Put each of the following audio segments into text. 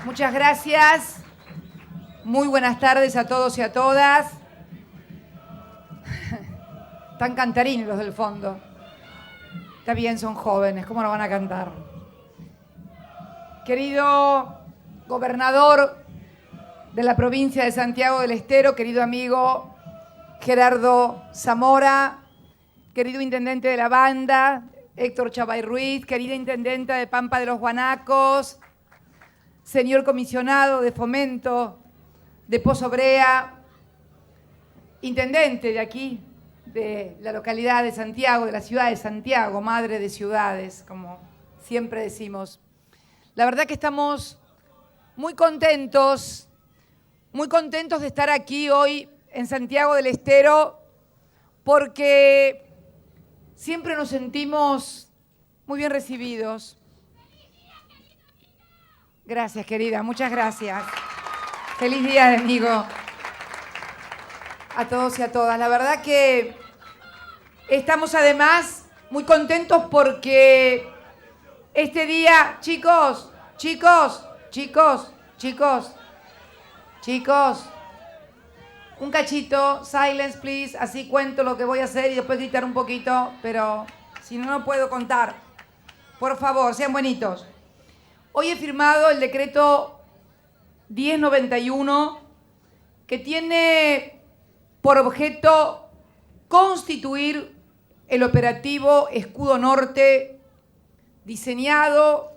Muchas gracias. Muy buenas tardes a todos y a todas. Están cantarines los del fondo. Está bien, son jóvenes, ¿cómo no van a cantar? Querido gobernador de la provincia de Santiago del Estero, querido amigo Gerardo Zamora, querido intendente de la banda, Héctor Chavay Ruiz, querida intendenta de Pampa de los Guanacos, señor comisionado de Fomento de Pozo Brea, intendente de aquí, de la localidad de Santiago, de la ciudad de Santiago, madre de ciudades, como siempre decimos. La verdad que estamos muy contentos de estar aquí hoy en Santiago del Estero, porque siempre nos sentimos muy bien recibidos. Gracias, querida, muchas gracias. Feliz día, amigo, a todos y a todas. La verdad que estamos además muy contentos porque este día, chicos, un cachito, silence please, así cuento lo que voy a hacer y después gritar un poquito, pero si no, no puedo contar. Por favor, sean buenitos. Hoy he firmado el decreto 1091 que tiene por objeto constituir el operativo Escudo Norte, diseñado,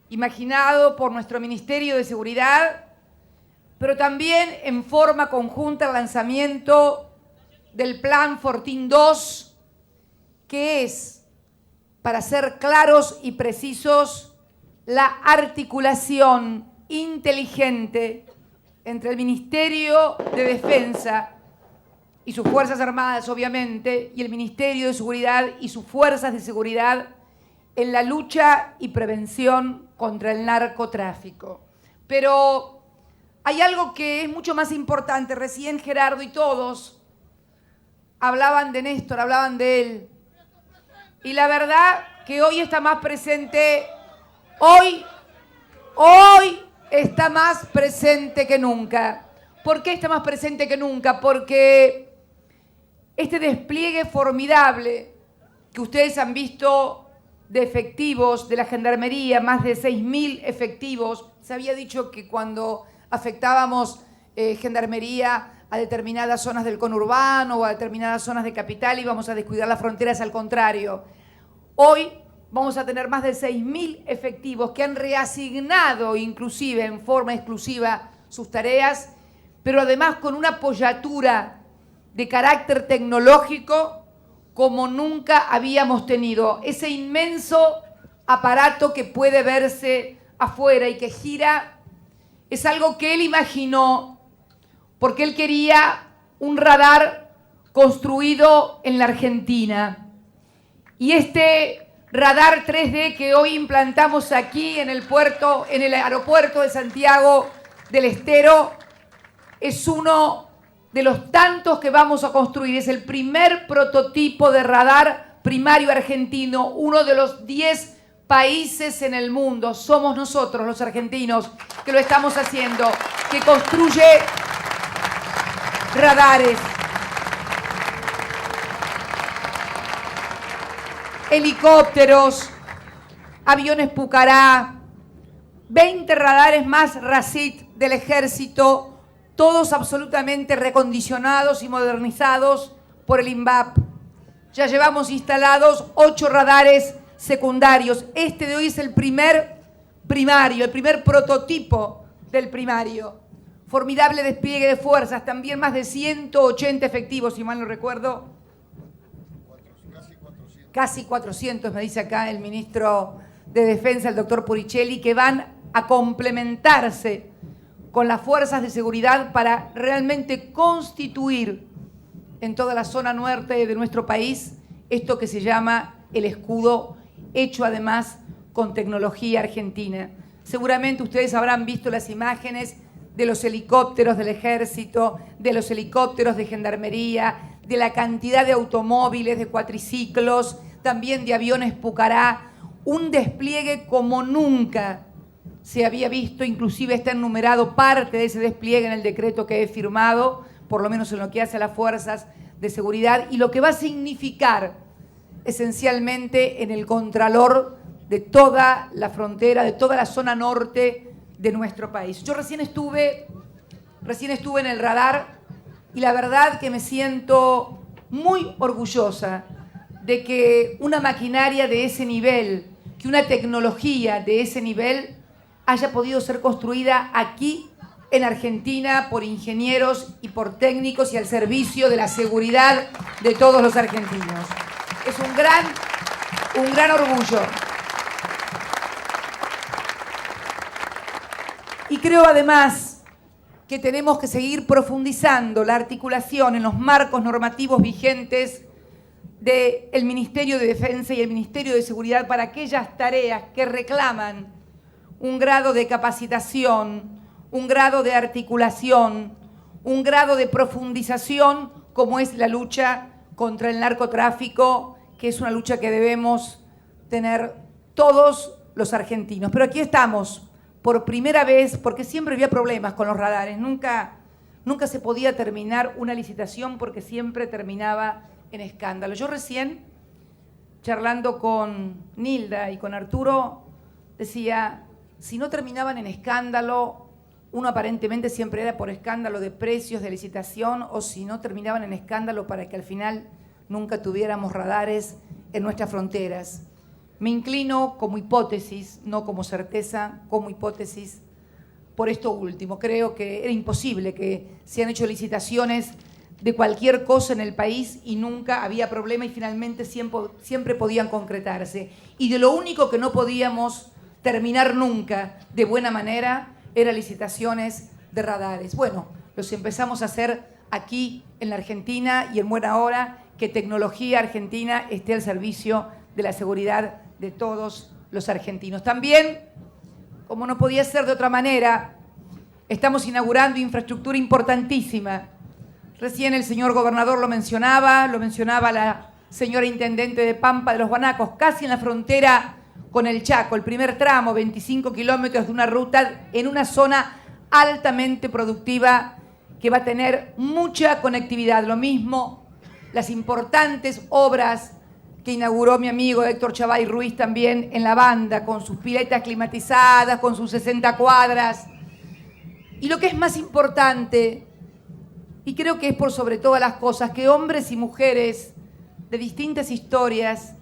imaginado por nuestro Ministerio de Seguridad, pero también en forma conjunta el lanzamiento del Plan Fortín 2, que es, para ser claros y precisos, la articulación inteligente entre el Ministerio de Defensa y sus Fuerzas Armadas, obviamente, y el Ministerio de Seguridad y sus Fuerzas de Seguridad en la lucha y prevención contra el narcotráfico. Pero hay algo que es mucho más importante. Recién Gerardo y todos hablaban de Néstor, hablaban de él. Y la verdad que hoy está más presente, hoy está más presente que nunca. ¿Por qué está más presente que nunca? Porque este despliegue formidable que ustedes han visto de efectivos de la Gendarmería, más de 6.000 efectivos. Se había dicho que cuando afectábamos Gendarmería a determinadas zonas del conurbano o a determinadas zonas de capital íbamos a descuidar las fronteras, al contrario. Hoy vamos a tener más de 6.000 efectivos que han reasignado inclusive en forma exclusiva sus tareas, pero además con una apoyatura de carácter tecnológico como nunca habíamos tenido. Ese inmenso aparato que puede verse afuera y que gira es algo que él imaginó porque él quería un radar construido en la Argentina. Y este radar 3D que hoy implantamos aquí en el aeropuerto de Santiago del Estero es uno de los tantos que vamos a construir. Es el primer prototipo de radar primario argentino, uno de los 10 países en el mundo. Somos nosotros, los argentinos, que lo estamos haciendo, que construye radares. Helicópteros, aviones Pucará, 20 radares más RACIT del Ejército, todos absolutamente recondicionados y modernizados por el INVAP. Ya llevamos instalados 8 radares secundarios. Este de hoy es el primer primario, el primer prototipo del primario. Formidable despliegue de fuerzas, también más de 180 efectivos, si mal no recuerdo. Casi 400, me dice acá el ministro de Defensa, el doctor Puricelli, que van a complementarse con las fuerzas de seguridad para realmente constituir en toda la zona norte de nuestro país esto que se llama el escudo, hecho además con tecnología argentina. Seguramente ustedes habrán visto las imágenes de los helicópteros del Ejército, de los helicópteros de Gendarmería, de la cantidad de automóviles, de cuatriciclos, también de aviones Pucará, un despliegue como nunca se había visto, inclusive está enumerado parte de ese despliegue en el decreto que he firmado, por lo menos en lo que hace a las fuerzas de seguridad, y lo que va a significar esencialmente en el contralor de toda la frontera, de toda la zona norte de nuestro país. Yo recién estuve en el radar y la verdad que me siento muy orgullosa de que una maquinaria de ese nivel, que una tecnología de ese nivel haya podido ser construida aquí en Argentina por ingenieros y por técnicos y al servicio de la seguridad de todos los argentinos. Es un gran orgullo. Y creo además que tenemos que seguir profundizando la articulación en los marcos normativos vigentes del Ministerio de Defensa y el Ministerio de Seguridad para aquellas tareas que reclaman un grado de capacitación, un grado de articulación, un grado de profundización como es la lucha contra el narcotráfico, que es una lucha que debemos tener todos los argentinos. Pero aquí estamos, por primera vez, porque siempre había problemas con los radares, nunca se podía terminar una licitación porque siempre terminaba en escándalo. Yo recién, charlando con Nilda y con Arturo, decía, si no terminaban en escándalo, uno aparentemente siempre era por escándalo de precios, de licitación, o si no terminaban en escándalo para que al final nunca tuviéramos radares en nuestras fronteras. Me inclino como hipótesis, no como certeza, como hipótesis, por esto último. Creo que era imposible que se han hecho licitaciones de cualquier cosa en el país y nunca había problema y finalmente siempre podían concretarse. Y de lo único que no podíamos terminar nunca de buena manera eran licitaciones de radares. Bueno, los empezamos a hacer aquí en la Argentina y en buena hora que tecnología argentina esté al servicio de la seguridad de todos los argentinos. También, como no podía ser de otra manera, estamos inaugurando infraestructura importantísima. Recién el señor gobernador lo mencionaba la señora intendente de Pampa de los Guanacos, casi en la frontera con el Chaco, el primer tramo, 25 kilómetros de una ruta en una zona altamente productiva que va a tener mucha conectividad. Lo mismo las importantes obras que inauguró mi amigo Héctor Chavay Ruiz también en la banda, con sus piletas climatizadas, con sus 60 cuadras. Y lo que es más importante, y creo que es por sobre todas las cosas, que hombres y mujeres de distintas historias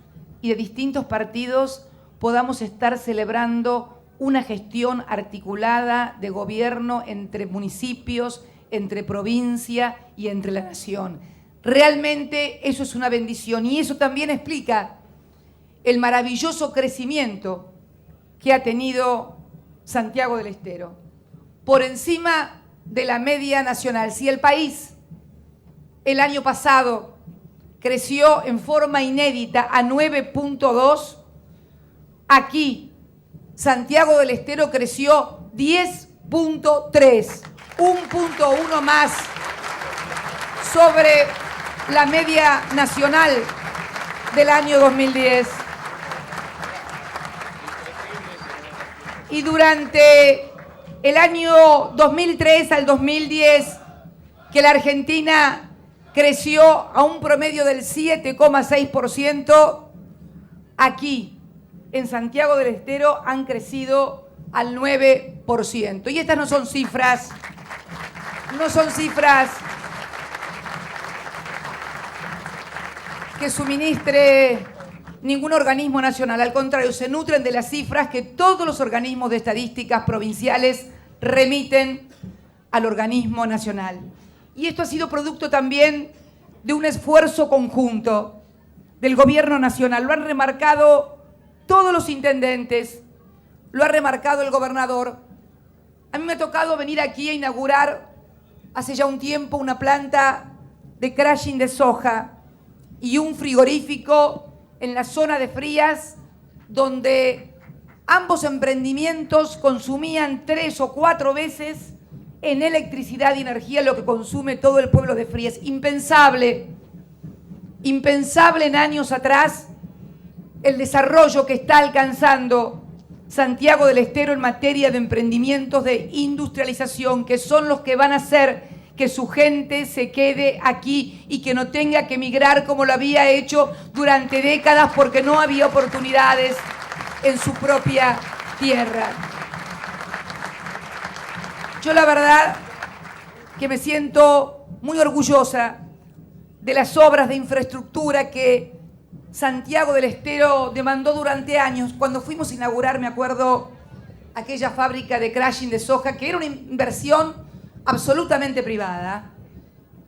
y de distintos partidos podamos estar celebrando una gestión articulada de gobierno entre municipios, entre provincia y entre la nación. Realmente eso es una bendición y eso también explica el maravilloso crecimiento que ha tenido Santiago del Estero. Por encima de la media nacional. Si el país el año pasado creció en forma inédita a 9.2, aquí Santiago del Estero creció 10.3, 1.1 más sobre la media nacional del año 2010. Y durante el año 2003 al 2010, que la Argentina creció a un promedio del 7,6%, aquí en Santiago del Estero han crecido al 9%. Y estas no son cifras que suministre ningún organismo nacional. Al contrario, se nutren de las cifras que todos los organismos de estadísticas provinciales remiten al organismo nacional. Y esto ha sido producto también de un esfuerzo conjunto del gobierno nacional. Lo han remarcado todos los intendentes, lo ha remarcado el gobernador. A mí me ha tocado venir aquí a inaugurar hace ya un tiempo una planta de crushing de soja y un frigorífico en la zona de Frías, donde ambos emprendimientos consumían 3 o 4 veces en electricidad y energía lo que consume todo el pueblo de Frías. Impensable en años atrás el desarrollo que está alcanzando Santiago del Estero en materia de emprendimientos de industrialización, que son los que van a hacer que su gente se quede aquí y que no tenga que emigrar como lo había hecho durante décadas porque no había oportunidades en su propia tierra. Yo la verdad que me siento muy orgullosa de las obras de infraestructura que Santiago del Estero demandó durante años. Cuando fuimos a inaugurar, me acuerdo, aquella fábrica de crushing de soja, que era una inversión absolutamente privada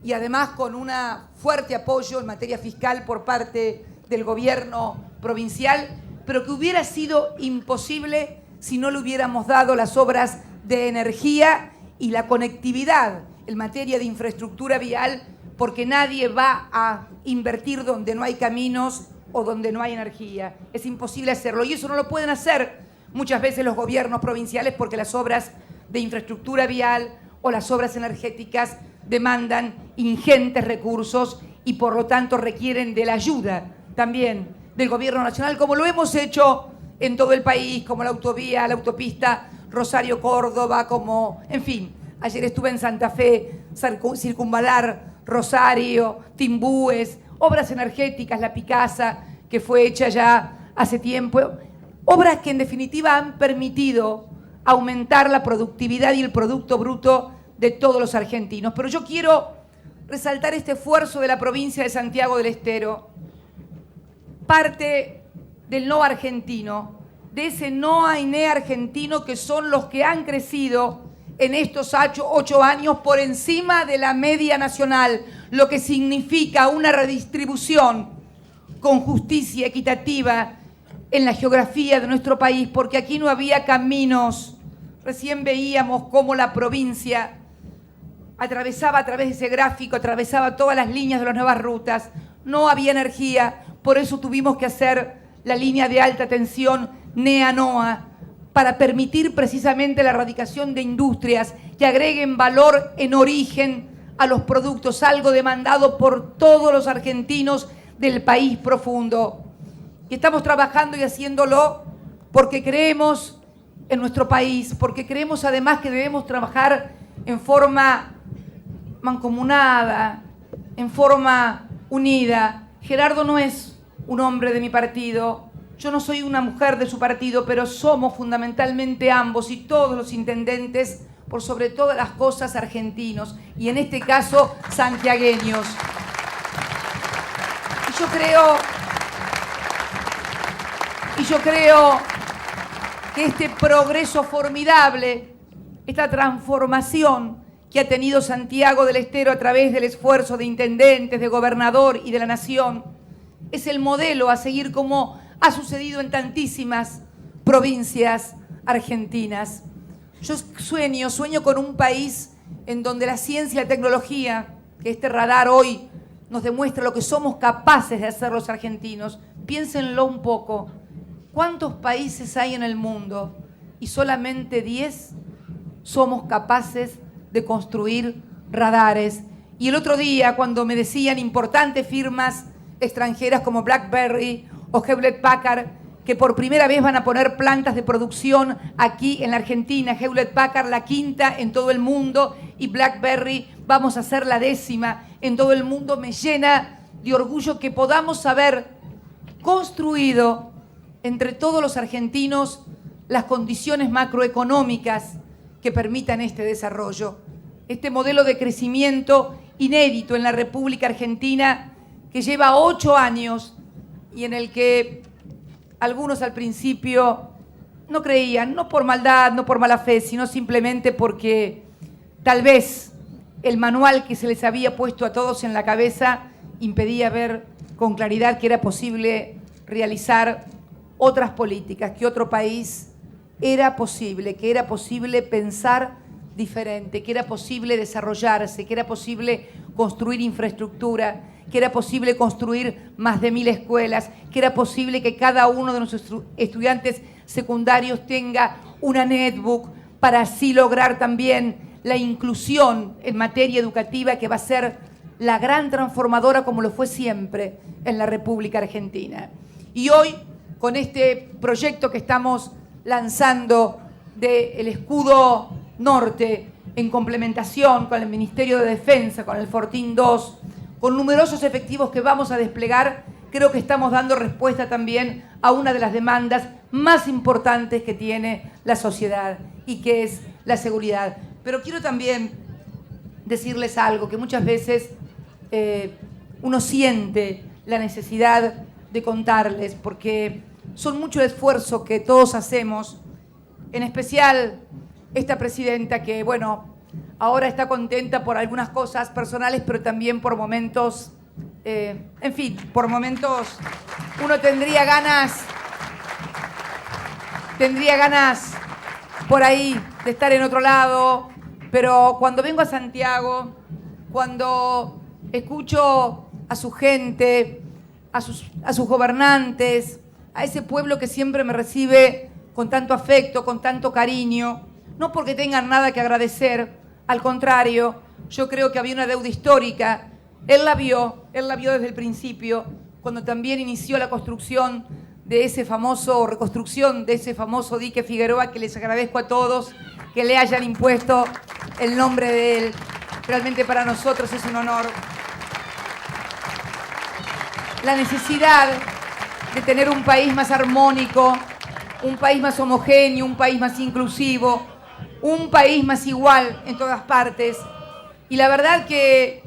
y además con un fuerte apoyo en materia fiscal por parte del gobierno provincial, pero que hubiera sido imposible si no le hubiéramos dado las obras de energía y la conectividad en materia de infraestructura vial, porque nadie va a invertir donde no hay caminos o donde no hay energía. Es imposible hacerlo y eso no lo pueden hacer muchas veces los gobiernos provinciales porque las obras de infraestructura vial o las obras energéticas demandan ingentes recursos y por lo tanto requieren de la ayuda también del gobierno nacional, como lo hemos hecho en todo el país, como la autovía, la autopista Rosario-Córdoba, como, en fin, ayer estuve en Santa Fe, circunvalar Rosario, Timbúes, obras energéticas, la Picasa, que fue hecha ya hace tiempo, obras que en definitiva han permitido aumentar la productividad y el Producto Bruto de todos los argentinos. Pero yo quiero resaltar este esfuerzo de la provincia de Santiago del Estero, parte del no argentino, de ese no AINE argentino que son los que han crecido en estos 8 años por encima de la media nacional, lo que significa una redistribución con justicia equitativa en la geografía de nuestro país, porque aquí no había caminos. Recién veíamos cómo la provincia atravesaba a través de ese gráfico, atravesaba todas las líneas de las nuevas rutas. No había energía, por eso tuvimos que hacer la línea de alta tensión NEA-NOA, para permitir precisamente la erradicación de industrias que agreguen valor en origen a los productos, algo demandado por todos los argentinos del país profundo. Y estamos trabajando y haciéndolo porque creemos en nuestro país, porque creemos además que debemos trabajar en forma mancomunada, en forma unida. Gerardo no es un hombre de mi partido, yo no soy una mujer de su partido, pero somos fundamentalmente ambos y todos los intendentes, por sobre todas las cosas, argentinos, y en este caso, santiagueños. Y yo creo que este progreso formidable, esta transformación que ha tenido Santiago del Estero a través del esfuerzo de intendentes, de gobernador y de la nación, es el modelo a seguir como ha sucedido en tantísimas provincias argentinas. Yo sueño con un país en donde la ciencia y la tecnología, que este radar hoy nos demuestra lo que somos capaces de hacer los argentinos. Piénsenlo un poco. ¿Cuántos países hay en el mundo? Y solamente 10 somos capaces de construir radares. Y el otro día, cuando me decían importantes firmas extranjeras como BlackBerry o Hewlett Packard, que por primera vez van a poner plantas de producción aquí en la Argentina, Hewlett Packard la 5ª en todo el mundo y BlackBerry vamos a ser la 10ª en todo el mundo, me llena de orgullo que podamos haber construido entre todos los argentinos las condiciones macroeconómicas que permitan este desarrollo, este modelo de crecimiento inédito en la República Argentina que lleva 8 años y en el que algunos al principio no creían, no por maldad, no por mala fe, sino simplemente porque tal vez el manual que se les había puesto a todos en la cabeza impedía ver con claridad que era posible realizar otras políticas, que otro país era posible, que era posible pensar diferente, que era posible desarrollarse, que era posible construir infraestructura, que era posible construir más de 1000 escuelas, que era posible que cada uno de nuestros estudiantes secundarios tenga una netbook para así lograr también la inclusión en materia educativa que va a ser la gran transformadora como lo fue siempre en la República Argentina. Y hoy, con este proyecto que estamos lanzando del escudo norte en complementación con el Ministerio de Defensa, con el Fortín 2, con numerosos efectivos que vamos a desplegar, creo que estamos dando respuesta también a una de las demandas más importantes que tiene la sociedad y que es la seguridad. Pero quiero también decirles algo, que muchas veces uno siente la necesidad de contarles, porque son mucho el esfuerzo que todos hacemos, en especial esta presidenta que, bueno, ahora está contenta por algunas cosas personales, pero también por momentos, en fin, por momentos uno tendría ganas por ahí de estar en otro lado, pero cuando vengo a Santiago, cuando escucho a su gente, a sus gobernantes, a ese pueblo que siempre me recibe con tanto afecto, con tanto cariño, no porque tengan nada que agradecer, al contrario, yo creo que había una deuda histórica. Él la vio desde el principio, cuando también inició la reconstrucción de ese famoso dique Figueroa, que les agradezco a todos que le hayan impuesto el nombre de él. Realmente para nosotros es un honor. La necesidad de tener un país más armónico, un país más homogéneo, un país más inclusivo, un país más igual en todas partes. Y la verdad que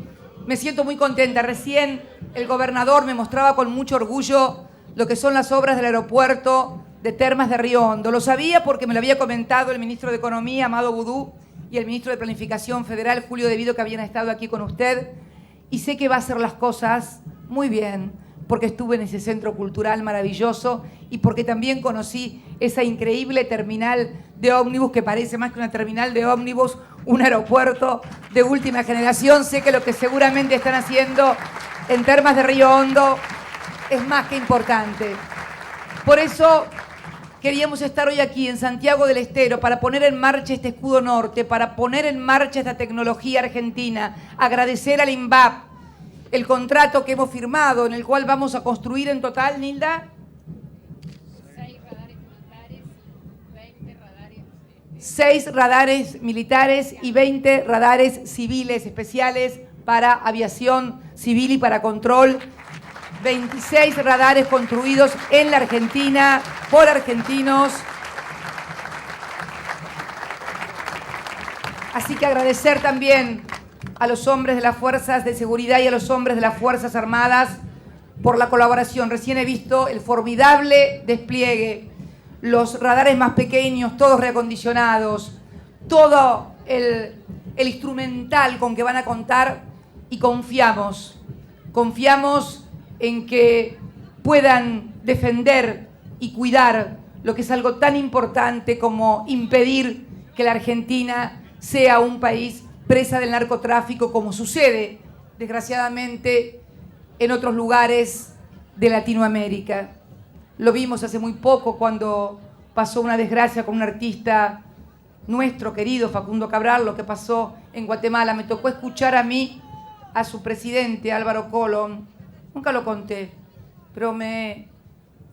me siento muy contenta. Recién el gobernador me mostraba con mucho orgullo lo que son las obras del aeropuerto de Termas de Río Hondo. Lo sabía porque me lo había comentado el ministro de Economía, Amado Boudou, y el ministro de Planificación Federal, Julio De Vido, que habían estado aquí con usted. Y sé que va a hacer las cosas muy bien, porque estuve en ese centro cultural maravilloso y porque también conocí esa increíble terminal de ómnibus, que parece más que una terminal de ómnibus, un aeropuerto de última generación. Sé que lo que seguramente están haciendo en Termas de Río Hondo es más que importante. Por eso queríamos estar hoy aquí en Santiago del Estero para poner en marcha este escudo norte, para poner en marcha esta tecnología argentina, agradecer al INVAP el contrato que hemos firmado, en el cual vamos a construir en total, Nilda, 6 radares militares y 20 radares civiles especiales para aviación civil y para control. 26 radares construidos en la Argentina por argentinos. Así que agradecer también a los hombres de las fuerzas de seguridad y a los hombres de las Fuerzas Armadas por la colaboración. Recién he visto el formidable despliegue, los radares más pequeños, todos reacondicionados, todo el instrumental con que van a contar, y confiamos en que puedan defender y cuidar lo que es algo tan importante como impedir que la Argentina sea un país presa del narcotráfico, como sucede, desgraciadamente, en otros lugares de Latinoamérica. Lo vimos hace muy poco cuando pasó una desgracia con un artista nuestro querido, Facundo Cabral, lo que pasó en Guatemala. Me tocó escuchar a mí, a su presidente, Álvaro Colón. Nunca lo conté, pero me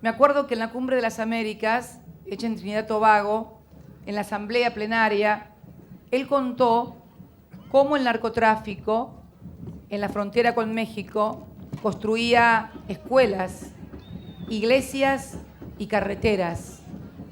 acuerdo que en la Cumbre de las Américas, hecha en Trinidad y Tobago, en la asamblea plenaria, él contó cómo el narcotráfico en la frontera con México construía escuelas, iglesias y carreteras,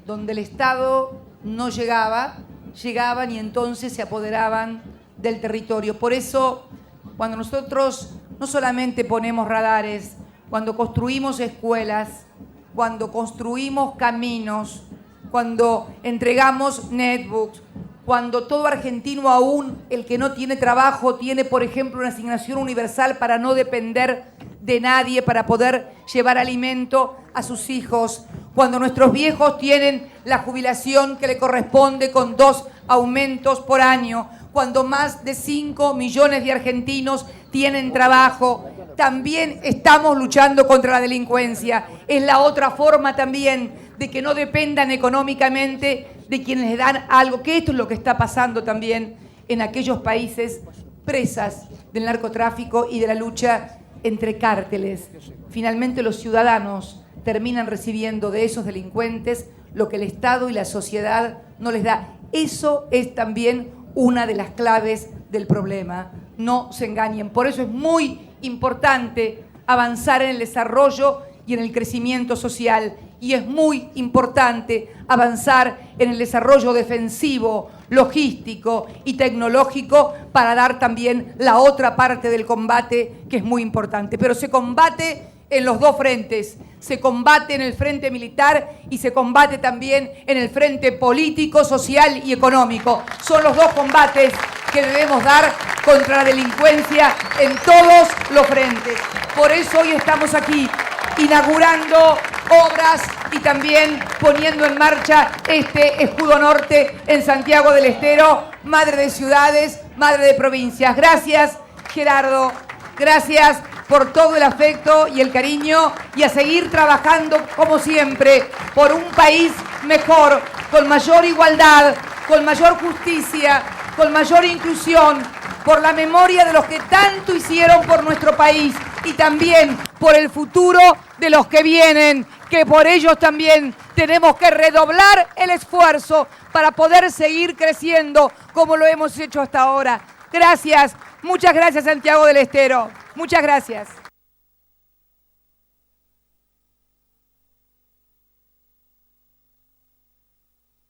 donde el Estado no llegaban y entonces se apoderaban del territorio. Por eso, cuando nosotros no solamente ponemos radares, cuando construimos escuelas, cuando construimos caminos, cuando entregamos netbooks, cuando todo argentino, aún el que no tiene trabajo, tiene, por ejemplo, una asignación universal para no depender de nadie, para poder llevar alimento a sus hijos, cuando nuestros viejos tienen la jubilación que le corresponde con 2 aumentos por año, cuando más de 5 millones de argentinos tienen trabajo, también estamos luchando contra la delincuencia. Es la otra forma también de que no dependan económicamente de quienes les dan algo, que esto es lo que está pasando también en aquellos países presas del narcotráfico y de la lucha entre cárteles. Finalmente los ciudadanos terminan recibiendo de esos delincuentes lo que el Estado y la sociedad no les da. Eso es también una de las claves del problema. No se engañen. Por eso es muy importante avanzar en el desarrollo y en el crecimiento social. Y es muy importante avanzar en el desarrollo defensivo, logístico y tecnológico para dar también la otra parte del combate, que es muy importante. Pero se combate en los dos frentes. Se combate en el frente militar y se combate también en el frente político, social y económico. Son los dos combates que debemos dar contra la delincuencia en todos los frentes. Por eso hoy estamos aquí inaugurando obras y también poniendo en marcha este escudo norte en Santiago del Estero, madre de ciudades, madre de provincias. Gracias, Gerardo. Gracias por todo el afecto y el cariño y a seguir trabajando, como siempre, por un país mejor, con mayor igualdad, con mayor justicia, con mayor inclusión, por la memoria de los que tanto hicieron por nuestro país y también por el futuro de los que vienen, que por ellos también tenemos que redoblar el esfuerzo para poder seguir creciendo como lo hemos hecho hasta ahora. Gracias, muchas gracias Santiago del Estero, muchas gracias.